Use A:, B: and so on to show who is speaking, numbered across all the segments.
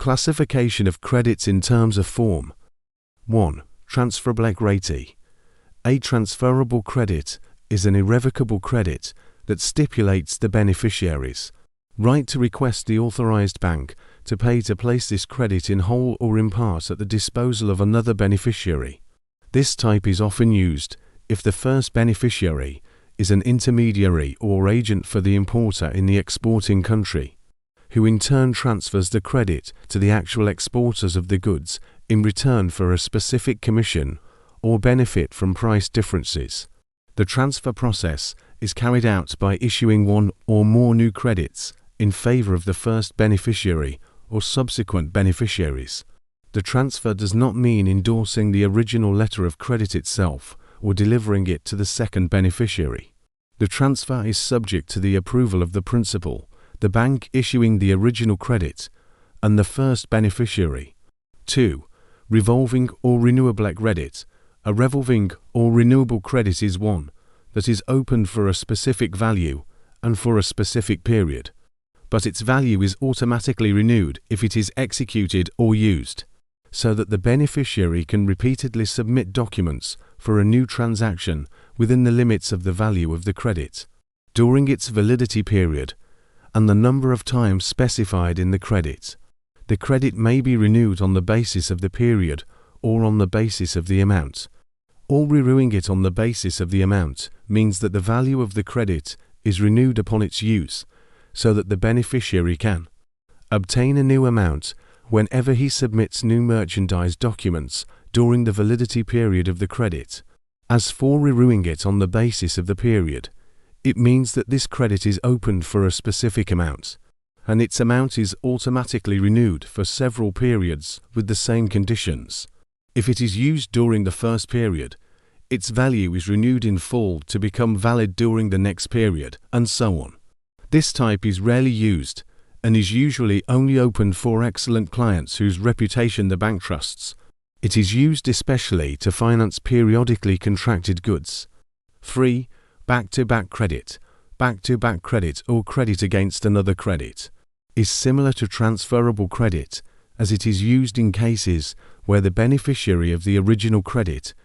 A: Classification of credits in terms of form. 1. Transferable credit. A transferable credit is an irrevocable credit that stipulates the beneficiary's right to request the authorized bank to place this credit in whole or in part at the disposal of another beneficiary. This type is often used if the first beneficiary is an intermediary or agent for the importer in the exporting country, who in turn transfers the credit to the actual exporters of the goods in return for a specific commission or benefit from price differences. The transfer process is carried out by issuing one or more new credits in favor of the first beneficiary or subsequent beneficiaries. The transfer does not mean endorsing the original letter of credit itself or delivering it to the second beneficiary. The transfer is subject to the approval of the principal, the bank issuing the original credit, and the first beneficiary. 2. Revolving or renewable credit. A revolving or renewable credit is one that is opened for a specific value and for a specific period, but its value is automatically renewed if it is executed or used, so that the beneficiary can repeatedly submit documents for a new transaction within the limits of the value of the credit, during its validity period, and the number of times specified in the credit. The credit may be renewed on the basis of the period or on the basis of the amount. All renewing it on the basis of the amount means that the value of the credit is renewed upon its use, so that the beneficiary can obtain a new amount whenever he submits new merchandise documents during the validity period of the credit. As for renewing it on the basis of the period, it means that this credit is opened for a specific amount, and its amount is automatically renewed for several periods with the same conditions. If it is used during the first period, its value is renewed in full to become valid during the next period, and so on. This type is rarely used and is usually only opened for excellent clients whose reputation the bank trusts. It is used especially to finance periodically contracted goods. 3. Back-to-back credit. Back-to-back credit or credit against another credit is similar to transferable credit, as it is used in cases where the beneficiary of the original credit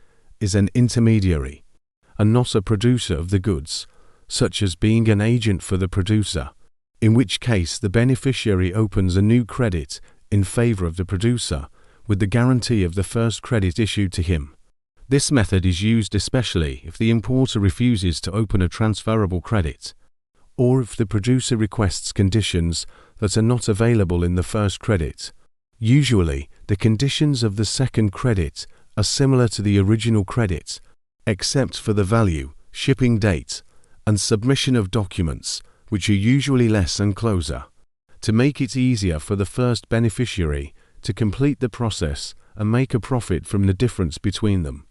A: is an intermediary and not a producer of the goods, such as being an agent for the producer, in which case the beneficiary opens a new credit in favor of the producer with the guarantee of the first credit issued to him. This method is used especially if the importer refuses to open a transferable credit, or if the producer requests conditions that are not available in the first credit. Usually, the conditions of the second credit are similar to the original credit, except for the value, shipping date, and submission of documents, which are usually less and closer, to make it easier for the first beneficiary to complete the process and make a profit from the difference between them.